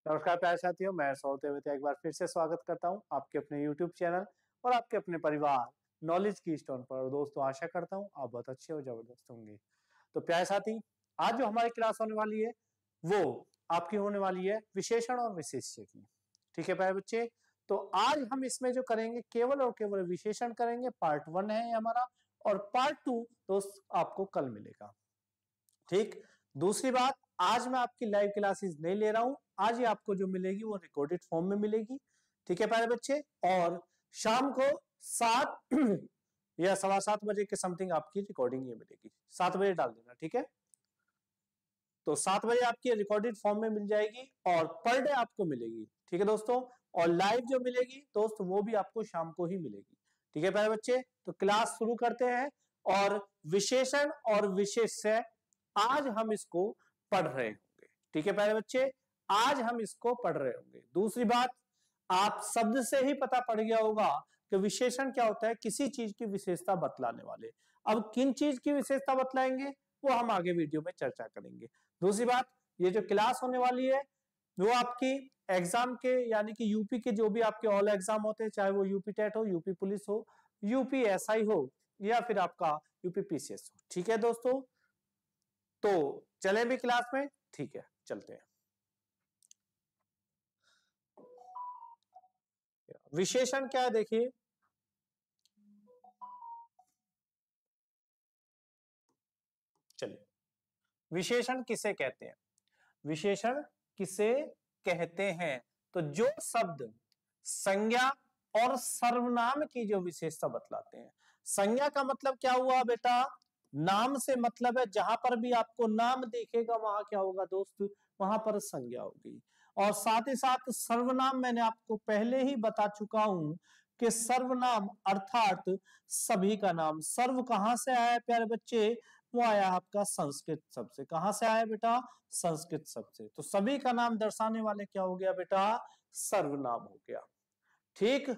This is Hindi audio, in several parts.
नमस्कार प्यारे साथियों, मैं सौरभ एक बार फिर से स्वागत करता हूं आपके अपने YouTube चैनल और आपके अपने परिवार नॉलेज की स्टोन पर। और दोस्तों, आशा करता हूं आप बहुत अच्छे और जबरदस्त होंगे। तो प्यारे साथी, आज जो हमारी क्लास होने वाली है वो आपकी होने वाली है विशेषण और विशेष्य की। ठीक है प्यारे बच्चे, तो आज हम इसमें जो करेंगे केवल और केवल विशेषण करेंगे। पार्ट 1 है हमारा, और पार्ट 2 दोस्त आपको कल मिलेगा। ठीक, दूसरी बात, आज मैं आपकी लाइव क्लासेस नहीं ले रहा हूं। आज ही आपको जो मिलेगी वो रिकॉर्डेड फॉर्म में मिलेगी। ठीक है प्यारे बच्चे, और शाम को 7 या 7:15 बजे के समथिंग आपकी रिकॉर्डिंग ये मिलेगी। 7 बजे डाल देना, ठीक है। तो 7 बजे आपकी रिकॉर्डेड फॉर्म में मिल जाएगी और पर डे आपको मिलेगी। ठीक है दोस्तों, और लाइव जो मिलेगी दोस्त वो भी आपको शाम को ही मिलेगी। ठीक है प्यारे बच्चे, तो क्लास शुरू करते हैं। और विशेषण और विशेष्य आज हम इसको पढ़ रहे होंगे। ठीक है प्यारे बच्चे, आज हम इसको पढ़ रहे होंगे। दूसरी बात, आप शब्द से ही पता पड़ गया होगा कि विशेषण क्या होता है, किसी चीज की विशेषता बतलाने वाले। अब किन चीज की विशेषता बतलाएंगे वो हम आगे वीडियो में चर्चा करेंगे। दूसरी बात, ये जो क्लास होने वाली है वो आपकी एग्जाम के यानी कि यूपी के जो भी आपके ऑल एग्जाम होते हैं, चाहे वो यूपी टेट हो, यूपी पुलिस हो, यूपी एसआई हो या फिर आपका यूपी पीसीएस हो। ठीक है दोस्तों, तो चले भी क्लास में। ठीक है, चलते हैं। विशेषण क्या है देखिए, चलिए विशेषण किसे कहते हैं। विशेषण किसे कहते हैं, तो जो शब्द संज्ञा और सर्वनाम की जो विशेषता बतलाते हैं। संज्ञा का मतलब क्या हुआ बेटा, नाम से मतलब है, जहां पर भी आपको नाम देखेगा वहां क्या होगा दोस्त, वहां पर संज्ञा होगी। और साथ ही साथ सर्वनाम मैंने आपको पहले ही बता चुका हूं कि सर्वनाम अर्थात सभी का नाम। सर्व कहां से आया है प्यारे बच्चे, वो आया आपका संस्कृत शब्द से। कहां से आया बेटा, संस्कृत शब्द से। तो सभी का नाम दर्शाने वाले क्या हो गया बेटा, सर्वनाम हो गया। ठीक,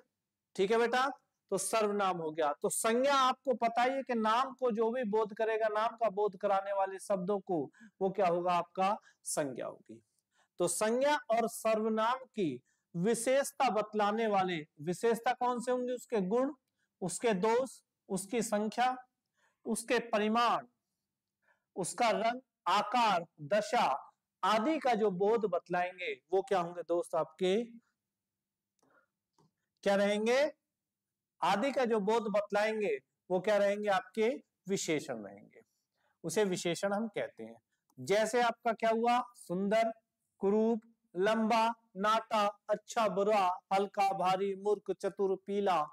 ठीक है बेटा, तो सर्वनाम हो गया। तो संज्ञा आपको पता ही है कि नाम को जो भी बोध करेगा, नाम का बोध कराने वाले शब्दों को, वो क्या होगा, आपका संज्ञा होगी। तो संज्ञा और सर्वनाम की विशेषता बतलाने वाले, विशेषता कौन से होंगे, उसके गुण, उसके दोष, उसकी संख्या, उसके परिमाण, उसका रंग, आकार, दशा आदि का जो बोध बतलाएंगे वो क्या होंगे दोस्त, आपके क्या रहेंगे, आदि का जो बोध बतलाएंगे वो क्या रहेंगे, आपके विशेषण रहेंगे। उसे विशेषण हम कहते हैं। जैसे आपका क्या हुआ, सुंदर, कुरूप, लंबा, नाटा, अच्छा बुरा, हल्का भारी, मूर्ख, चतुर, पीला,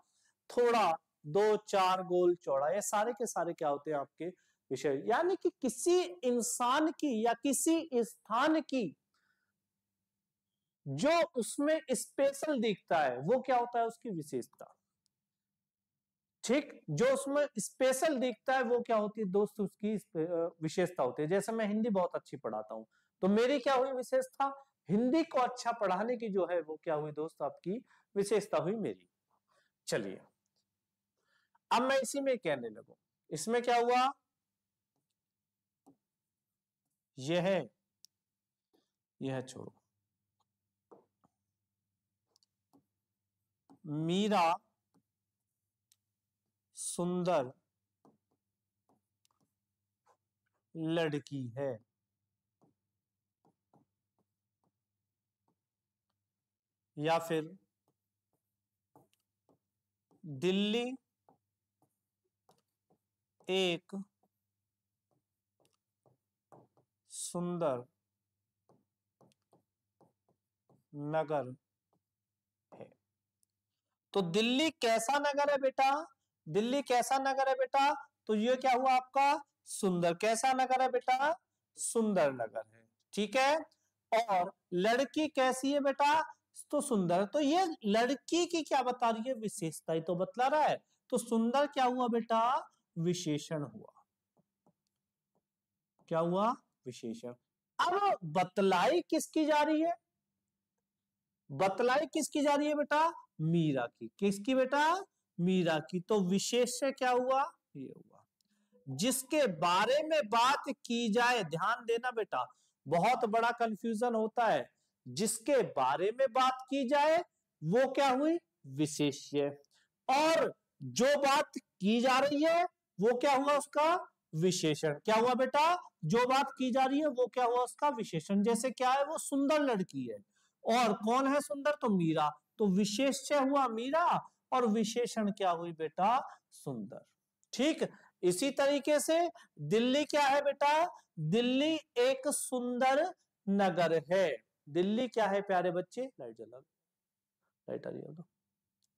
थोड़ा, 2 4, गोल चौड़ा, ये सारे के सारे क्या होते हैं, आपके विषय। यानी कि किसी इंसान की या किसी स्थान की जो उसमें स्पेशल दिखता है वो क्या होता है, उसकी विशेषता। ठीक, जो उसमें स्पेशल दिखता है वो क्या होती है दोस्त, उसकी विशेषता होती है। जैसे मैं हिंदी बहुत अच्छी पढ़ाता हूं, तो मेरी क्या हुई विशेषता, हिंदी को अच्छा पढ़ाने की जो है वो क्या हुई दोस्त, आपकी विशेषता हुई मेरी। चलिए अब मैं इसी में कहने लगूं, इसमें क्या हुआ, यह छोड़ो, मीरा सुंदर लड़की है, या फिर दिल्ली एक सुंदर नगर है। तो दिल्ली कैसा नगर है बेटा, दिल्ली कैसा नगर है बेटा, तो ये क्या हुआ आपका, सुंदर। कैसा नगर है बेटा, सुंदर नगर है। ठीक है, और लड़की कैसी है बेटा, तो सुंदर। तो ये लड़की की क्या बता रही है, विशेषता ही तो बतला रहा है। तो सुंदर क्या हुआ बेटा, विशेषण हुआ। क्या हुआ, विशेषण। अब बतलाई किसकी जा रही है, बतलाई किसकी जा रही है बेटा, मीरा की। किसकी बेटा, मीरा की। तो विशेष्य क्या हुआ, ये हुआ। जिसके बारे में बात की जाए, ध्यान देना बेटा, बहुत बड़ा कंफ्यूजन होता है। जिसके बारे में बात की जाए वो क्या हुई, विशेष्य, और जो बात की जा रही है वो क्या हुआ, उसका विशेषण। क्या हुआ बेटा, जो बात की जा रही है वो क्या हुआ, उसका विशेषण। जैसे क्या है, वो सुंदर लड़की है, और कौन है सुंदर, तो मीरा, तो विशेष्य हुआ मीरा और विशेषण क्या हुई बेटा, सुंदर। ठीक, इसी तरीके से दिल्ली क्या है बेटा, दिल्ली एक सुंदर नगर है। दिल्ली क्या है प्यारे बच्चे, लाइट जला, लाइट आ रही है तो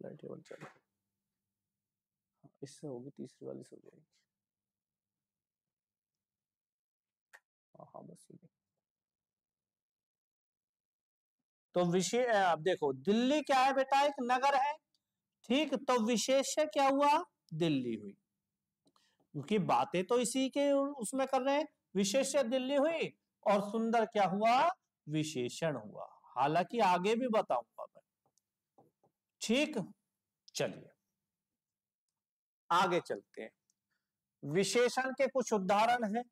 लाइट बंद चलो, इससे होगी तीसरी वाली से हो जाएगी। हाँ बस तो विशेष, अब देखो दिल्ली क्या है बेटा, एक नगर है। ठीक, तो विशेष्य क्या हुआ, दिल्ली हुई, क्योंकि बातें तो इसी के उसमें कर रहे हैं। विशेष्य दिल्ली हुई और सुंदर क्या हुआ, विशेषण हुआ। हालांकि आगे भी बताऊंगा मैं। ठीक, चलिए आगे चलते हैं। विशेषण के कुछ उदाहरण हैं।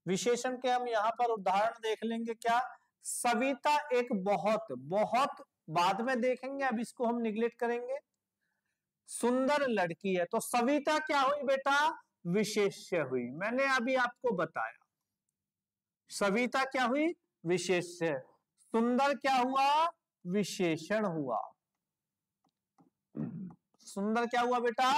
विशेषण के हम यहां पर उदाहरण देख लेंगे। क्या, सविता एक बहुत, बहुत बाद में देखेंगे, अब इसको हम निगलेक्ट करेंगे। सुंदर लड़की है, तो सविता क्या हुई बेटा, विशेष्य हुई। मैंने अभी आपको बताया, सविता क्या हुई, विशेष्य। सुंदर क्या हुआ, विशेषण हुआ। सुंदर क्या हुआ बेटा,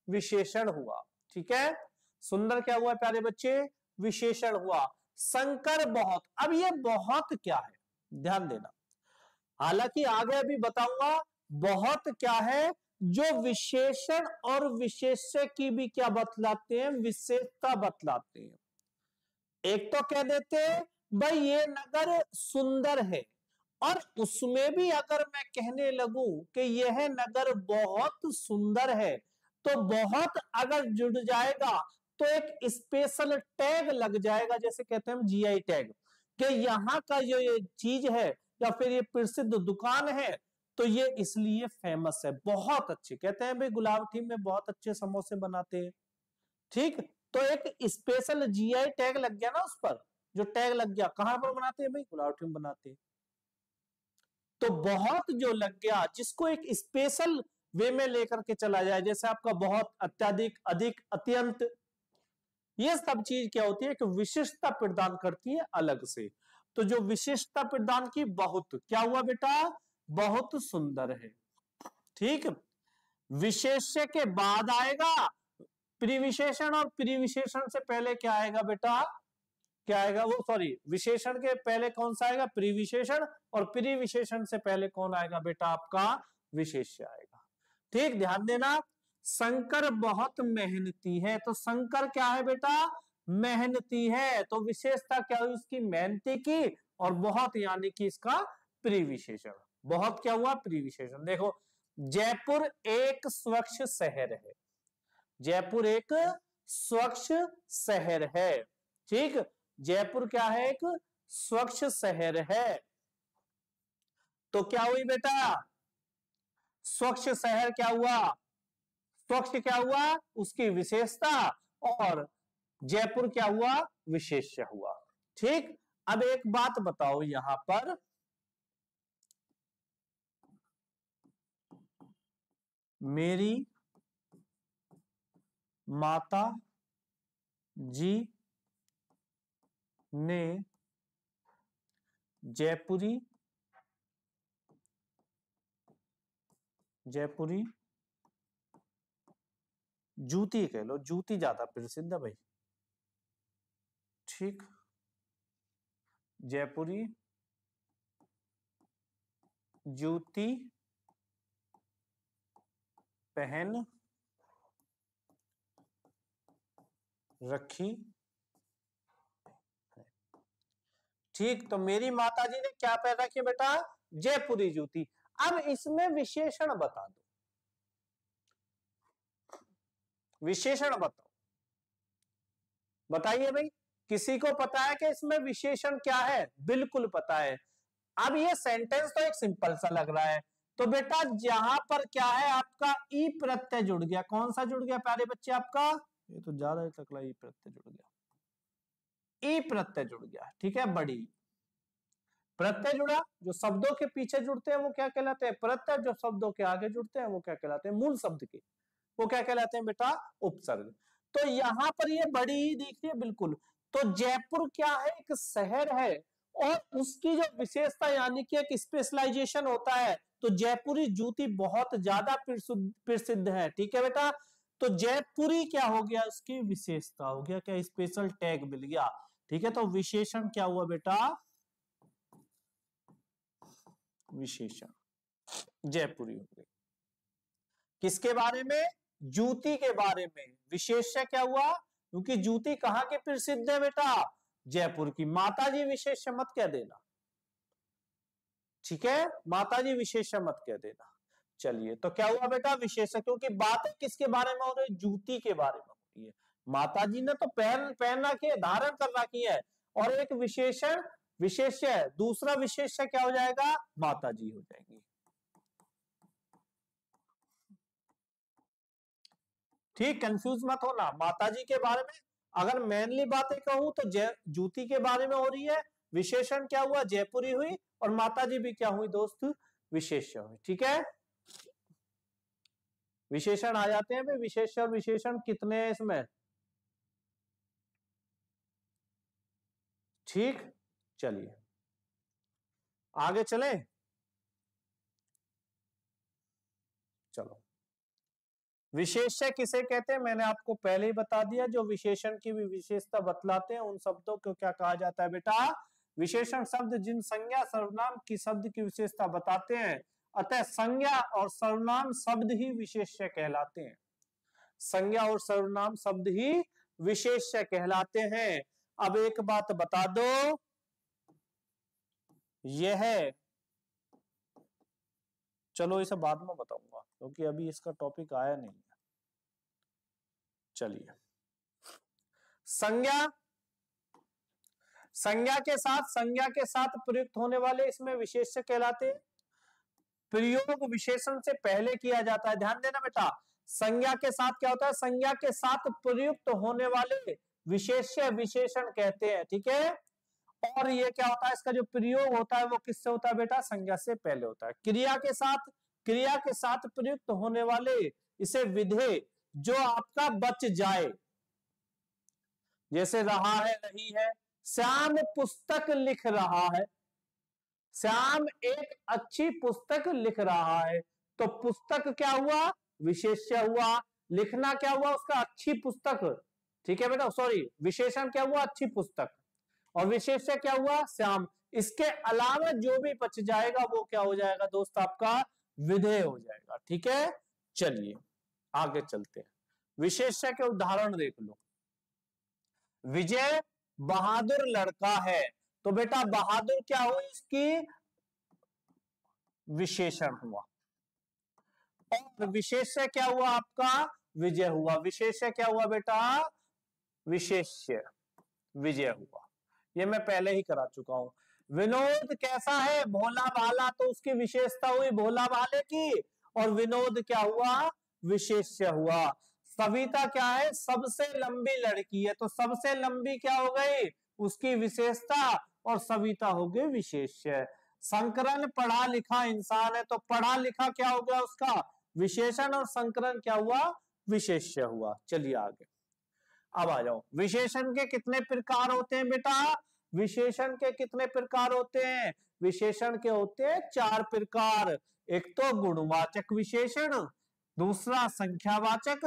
विशेषण हुआ। ठीक है, सुंदर क्या हुआ प्यारे बच्चे, विशेषण हुआ। शंकर बहुत, अब ये बहुत क्या है, ध्यान देना, हालांकि आगे अभी बताऊंगा। बहुत क्या है, जो विशेषण और विशेष्य की भी क्या बतलाते हैं, विशेषता बतलाते हैं। एक तो कह देते हैं भाई ये नगर सुंदर है, और उसमें भी अगर मैं कहने लगूं कि यह नगर बहुत सुंदर है, तो बहुत अगर जुड़ जाएगा तो एक स्पेशल टैग लग जाएगा, जैसे कहते हैं हम जीआई टैग, कि यहाँ का जो ये चीज है या फिर ये प्रसिद्ध दुकान है, तो ये इसलिए फेमस है, बहुत अच्छे। कहते हैं भाई गुलावटी में बहुत अच्छे समोसे बनाते हैं। ठीक, तो एक स्पेशल जीआई टैग लग गया ना उस पर, जो टैग लग गया, कहां पर बनाते हैं भाई, गुलावटी में बनाते हैं। तो बहुत जो लग गया, जिसको एक स्पेशल वे में लेकर के चला जाए, जैसे आपका बहुत, अत्यधिक, अधिक, अत्यंत, ये सब चीज क्या होती है कि विशिष्टता प्रदान करती है अलग से। तो जो विशिष्टता प्रदान की, बहुत क्या हुआ बेटा, बहुत सुंदर है। ठीक, विशेष्य के बाद आएगा प्रिविशेषण, और प्रिविशेषण से पहले क्या आएगा बेटा, क्या आएगा वो, सॉरी, विशेषण के पहले कौन सा आएगा, प्रिविशेषण, और प्रिविशेषण से पहले कौन आएगा बेटा, आपका विशेष्य आएगा। ठीक, ध्यान देना। शंकर बहुत मेहनती है, तो शंकर क्या है बेटा, मेहनती है, तो विशेषता क्या हुई उसकी, मेहनती की, और बहुत यानी कि इसका प्रिविशेषण। बहुत क्या हुआ, प्रिविशेषण। देखो, जयपुर एक स्वच्छ शहर है, जयपुर एक स्वच्छ शहर है। ठीक, जयपुर क्या है, एक स्वच्छ शहर है, तो क्या हुई बेटा, स्वच्छ शहर क्या हुआ, स्वच्छ क्या हुआ, उसकी विशेषता, और जयपुर क्या हुआ, विशेष्य हुआ। ठीक, अब एक बात बताओ यहां पर, मेरी माता जी ने जयपुरी, जयपुरी जूती कह लो, जूती ज्यादा प्रसिद्ध है भाई। ठीक, जयपुरी जूती पहन रखी। ठीक, तो मेरी माताजी ने क्या पहन रखी बेटा, जयपुरी जूती। अब इसमें विशेषण बता दो, विशेषण बताओ, बताइए भाई, किसी को पता है कि इसमें विशेषण क्या है, बिल्कुल पता है। अब ये सेंटेंस तो एक सिंपल सा लग रहा है, तो बेटा जहां पर क्या है, आपका ई प्रत्यय जुड़ गया, कौन सा जुड़ गया प्यारे बच्चे, आपका, ये तो ज्यादा तकला ई प्रत्यय जुड़ गया, ई प्रत्यय जुड़ गया। ठीक है, बड़ी, प्रत्यय जुड़ा, जो शब्दों के पीछे जुड़ते हैं वो क्या कहलाते हैं प्रत्यय, जो शब्दों के आगे जुड़ते हैं वो क्या कहलाते हैं मूल शब्द के, वो क्या कहलाते हैं बेटा उपसर्ग। तो यहां पर ये बड़ी ही दिख रही है बिल्कुल। तो जयपुर क्या है, एक शहर है और उसकी जो विशेषता यानी कि एक स्पेशलाइजेशन होता है, तो जयपुरी जूती बहुत ज्यादा प्रसिद्ध है। ठीक है बेटा, तो जयपुरी क्या हो गया, उसकी विशेषता हो गया, क्या स्पेशल टैग मिल गया। ठीक है, तो विशेषण क्या हुआ बेटा, विशेषण जयपुरी हो गई। किसके बारे में, जूती के बारे में। विशेष्य क्या हुआ, क्योंकि जूती कहां के प्रसिद्ध है बेटा, जयपुर की। माताजी विशेष्य मत कह देना, ठीक है, माताजी विशेष्य मत कह देना। चलिए, तो क्या हुआ बेटा विशेषण, क्योंकि बातें किसके बारे में हो रही है, जूती के बारे में हो रही है। माताजी ने तो पहन रखी है, धारण कर रखी है, और एक विशेषण विशेष्य, दूसरा विशेष्य क्या हो जाएगा, माताजी हो जाएंगी। ठीक, कंफ्यूज मत होना। माताजी के बारे में अगर मेनली बातें कहूं तो जूती के बारे में हो रही है, विशेषण क्या हुआ, जयपुरी हुई, और माताजी भी क्या हुई दोस्त, विशेष्य हुई। ठीक है, विशेषण आ जाते हैं भाई, विशेष्य और विशेषण कितने हैं इसमें। ठीक, चलिए आगे चले, चलो। विशेष्य किसे कहते हैं, मैंने आपको पहले ही बता दिया, जो विशेषण की भी विशेषता बतलाते हैं उन शब्दों को क्या कहा जाता है बेटा, विशेषण शब्द जिन संज्ञा सर्वनाम की शब्द की विशेषता बताते हैं, अतः संज्ञा और सर्वनाम शब्द ही विशेष्य कहलाते हैं। संज्ञा और सर्वनाम शब्द ही विशेष्य कहलाते हैं। अब एक बात बता दो, यह है, चलो इसे बाद में बताऊंगा क्योंकि अभी इसका टॉपिक आया नहीं है। चलिए, संज्ञा, संज्ञा के साथ प्रयुक्त होने वाले इसमें विशेष्य कहलाते हैं। प्रयोग विशेषण से पहले किया जाता है, ध्यान देना बेटा। संज्ञा के साथ क्या होता है, संज्ञा के साथ प्रयुक्त होने वाले विशेष्य विशेषण कहते हैं। ठीक है, और ये क्या होता है, इसका जो प्रयोग होता है वो किससे होता है बेटा, संज्ञा से पहले होता है। क्रिया के साथ प्रयुक्त होने वाले इसे विधेय जो आपका बच जाए, जैसे रहा है, रही है, श्याम पुस्तक लिख रहा है, श्याम एक अच्छी पुस्तक लिख रहा है, तो पुस्तक क्या हुआ, विशेष्य हुआ, लिखना क्या हुआ उसका, अच्छी पुस्तक। ठीक है बेटा, सॉरी, विशेषण क्या हुआ, अच्छी पुस्तक, और विशेष्य क्या हुआ, श्याम। इसके अलावा जो भी बच जाएगा वो क्या हो जाएगा दोस्त, आपका विधेय हो जाएगा। ठीक है, चलिए आगे चलते हैं, विशेष्य के उदाहरण देख लो। विजय बहादुर लड़का है, तो बेटा बहादुर क्या हुई, इसकी विशेषण हुआ, और विशेष्य क्या हुआ आपका, विजय हुआ। विशेष्य क्या हुआ बेटा, विशेष्य विजय हुआ, ये मैं पहले ही करा चुका हूं। विनोद कैसा है, भोला भाला, तो उसकी विशेषता हुई भोला भाले की, और विनोद क्या हुआ, विशेष्य हुआ। सविता क्या है, सबसे लंबी लड़की है, तो सबसे लंबी क्या हो गई, उसकी विशेषता, और सविता हो गई विशेष्य। संकरण पढ़ा लिखा इंसान है, तो पढ़ा लिखा क्या हो गया उसका विशेषण, और संकरण क्या हुआ, विशेष्य हुआ। चलिए आगे, अब आ जाओ, विशेषण के कितने प्रकार होते हैं बेटा, विशेषण के कितने प्रकार होते हैं, विशेषण के होते हैं 4 प्रकार। एक तो गुणवाचक विशेषण, दूसरा संख्यावाचक,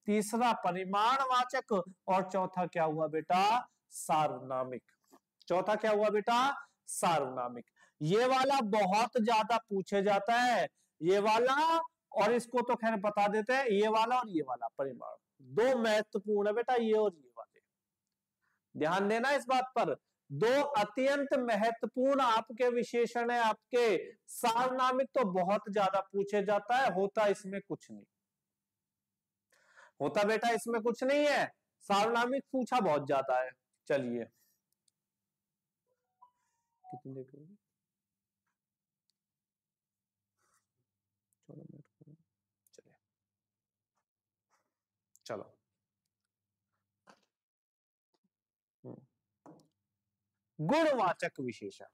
तीसरा परिमाणवाचक, और चौथा क्या हुआ बेटा, सार्वनामिक। चौथा क्या हुआ बेटा, सार्वनामिक। ये वाला बहुत ज्यादा पूछे जाता है, ये वाला, और इसको तो खैर बता देते हैं, ये वाला और ये वाला परिमाण, दो महत्वपूर्ण है बेटा, ये और ये वाले, ध्यान देना इस बात पर। दो अत्यंत महत्वपूर्ण आपके विशेषण है आपके। सार्वनामिक तो बहुत ज्यादा पूछे जाता है, होता इसमें कुछ नहीं, होता बेटा इसमें कुछ नहीं है, सार्वनामिक पूछा बहुत ज्यादा है। चलिए, कितनी देर करोगे, 14 मिनट। चलिए, चलो, गुणवाचक विशेषण,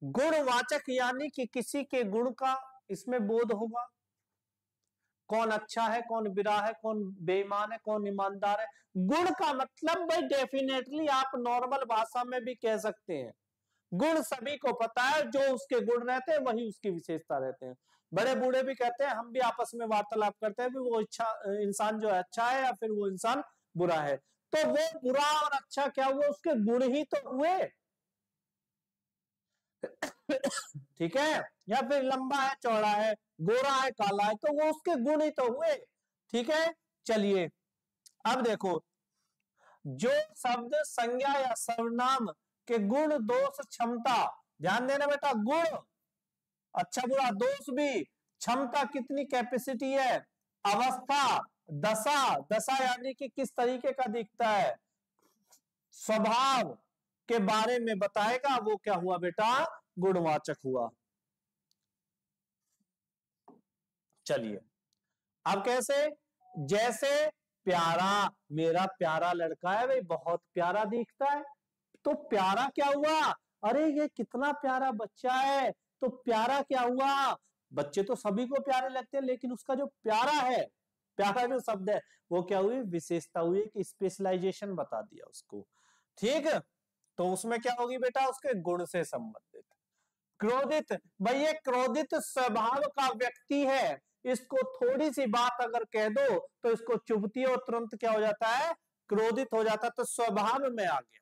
गुणवाचक यानी कि किसी के गुण का इसमें बोध होगा, कौन अच्छा है, कौन बुरा है, कौन बेईमान है, कौन ईमानदार है। गुण का मतलब भाई डेफिनेटली आप नॉर्मल भाषा में भी कह सकते हैं, गुण सभी को पता है, जो उसके गुण रहते हैं वही उसकी विशेषता रहते हैं। बड़े बूढ़े भी कहते हैं, हम भी आपस में वार्तालाप करते हैं भी वो इंसान जो है अच्छा है या फिर वो इंसान बुरा है। तो वो बुरा और अच्छा क्या हुआ, उसके गुण ही तो हुए। ठीक है, या फिर लंबा है चौड़ा है, गोरा है काला है, तो वो उसके गुण ही तो हुए। ठीक है, चलिए अब देखो, जो शब्द संज्ञा या सर्वनाम के गुण दोष क्षमता, ध्यान देना बेटा, गुण अच्छा बुरा, दोष भी, क्षमता कितनी कैपेसिटी है, अवस्था, दशा, दशा यानी कि किस तरीके का दिखता है, स्वभाव के बारे में बताएगा, वो क्या हुआ बेटा, गुणवाचक हुआ। चलिए अब कैसे, जैसे प्यारा, मेरा प्यारा लड़का है भाई, बहुत प्यारा दिखता है, तो प्यारा क्या हुआ, अरे ये कितना प्यारा बच्चा है, तो प्यारा क्या हुआ, बच्चे तो सभी को प्यारे लगते हैं, लेकिन उसका जो प्यारा है, प्यारा जो शब्द है वो क्या हुई, विशेषता हुई कि स्पेशलाइजेशन बता दिया उसको। ठीक, तो उसमें क्या होगी बेटा, उसके गुण से संबंधित। क्रोधित, भाई ये क्रोधित स्वभाव का व्यक्ति है, इसको थोड़ी सी बात अगर कह दो तो इसको चुभती है और तुरंत क्या हो जाता है, क्रोधित हो जाता है, तो स्वभाव में आ गया।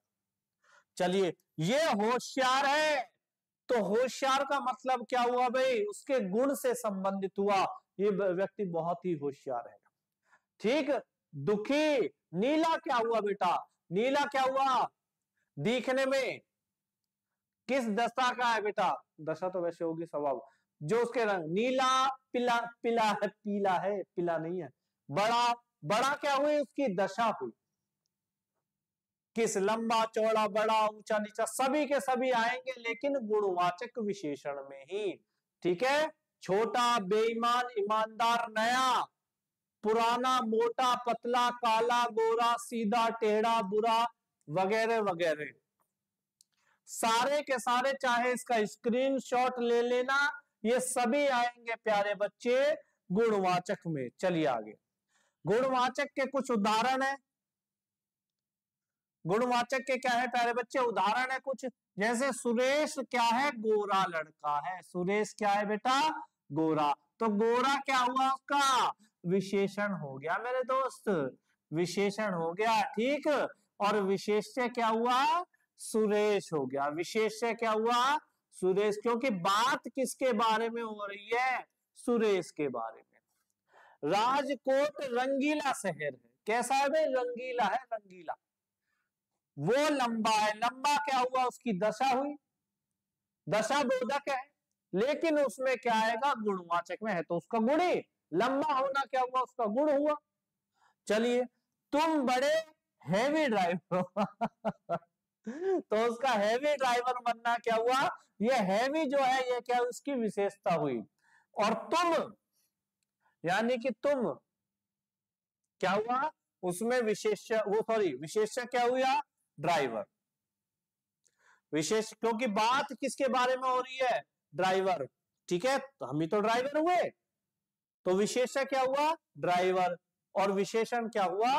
चलिए, ये होशियार है, तो होशियार का मतलब क्या हुआ भाई, उसके गुण से संबंधित हुआ, ये व्यक्ति बहुत ही होशियार है। ठीक, दुखी, नीला क्या हुआ बेटा, नीला क्या हुआ, दिखने में किस दशा का है बेटा, दशा तो वैसे होगी स्वभाव, जो उसके रंग नीला, पीला, पीला है, पीला है, पीला नहीं है, बड़ा, बड़ा क्या हुई, उसकी दशा हुई, किस, लंबा चौड़ा बड़ा ऊंचा नीचा सभी के सभी आएंगे, लेकिन गुणवाचक विशेषण में ही। ठीक है, छोटा, बेईमान, ईमानदार, नया, पुराना, मोटा, पतला, काला, गोरा, सीधा, टेढ़ा, बुरा, वगैरह वगैरह, सारे के सारे, चाहे इसका स्क्रीनशॉट ले लेना, ये सभी आएंगे प्यारे बच्चे गुणवाचक में। चलिए आगे, गुणवाचक के कुछ उदाहरण है, गुणवाचक के क्या है प्यारे बच्चे, उदाहरण है कुछ, जैसे सुरेश क्या है, गोरा लड़का है, सुरेश क्या है बेटा, गोरा, तो गोरा क्या हुआ उसका, विशेषण हो गया मेरे दोस्त, विशेषण हो गया। ठीक, और विशेष्य क्या हुआ, सुरेश हो गया, विशेष्य क्या हुआ, सुरेश, क्योंकि बात किसके बारे में हो रही है, सुरेश के बारे में। राजकोट रंगीला शहर है, कैसा है भाई, रंगीला है, रंगीला, वो लंबा है, लंबा क्या हुआ, उसकी दशा हुई, दशा बोधक है, लेकिन उसमें क्या आएगा, गुणवाचक में है, तो उसका गुण ही, लंबा होना क्या हुआ, उसका गुण हुआ। चलिए, तुम बड़े हैवी ड्राइवर हो तो उसका हैवी ड्राइवर बनना क्या हुआ, ये हैवी जो है ये क्या, उसकी विशेषता हुई। और तुम यानी कि तुम क्या हुआ, उसमें विशेष्य, वो सॉरी विशेष्य क्या हुआ, ड्राइवर, विशेष, क्योंकि बात किसके बारे में हो रही है, ड्राइवर। ठीक है, तो हम ही तो ड्राइवर हुए, तो विशेष्य क्या हुआ, ड्राइवर, और विशेषण क्या हुआ,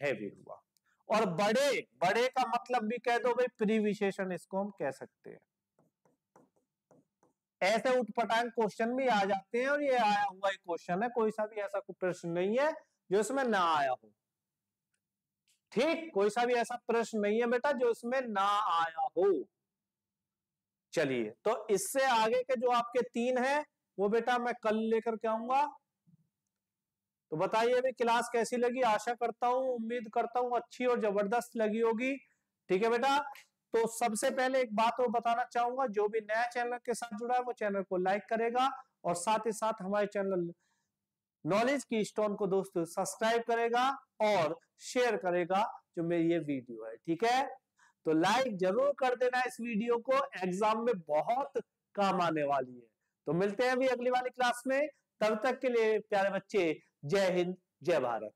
हैवी हुआ। और बड़े, बड़े का मतलब भी कह दो भाई, प्रीविशेषण इसको हम कह सकते हैं। ऐसे उठपटांग क्वेश्चन भी आ जाते हैं, और ये आया हुआ एक क्वेश्चन है, कोई सा भी ऐसा प्रश्न नहीं है जो इसमें ना आया हो। ठीक, कोई सा भी ऐसा प्रश्न नहीं है बेटा जो इसमें ना आया हो। चलिए, तो इससे आगे के जो आपके 3 हैं वो बेटा मैं कल लेकर के आऊंगा। तो बताइए भी क्लास कैसी लगी, आशा करता हूं, उम्मीद करता हूं अच्छी और जबरदस्त लगी होगी। ठीक है बेटा, तो सबसे पहले एक बात और बताना चाहूंगा, जो भी नया चैनल के साथ जुड़ा है वो चैनल को लाइक करेगा, और साथ ही साथ हमारे चैनल नॉलेज की स्टोन को दोस्तों सब्सक्राइब करेगा और शेयर करेगा जो मेरी ये वीडियो है। ठीक है, तो लाइक जरूर कर देना इस वीडियो को, एग्जाम में बहुत काम आने वाली है। तो मिलते हैं अभी अगली वाली क्लास में, तब तक के लिए प्यारे बच्चे, जय हिंद, जय भारत।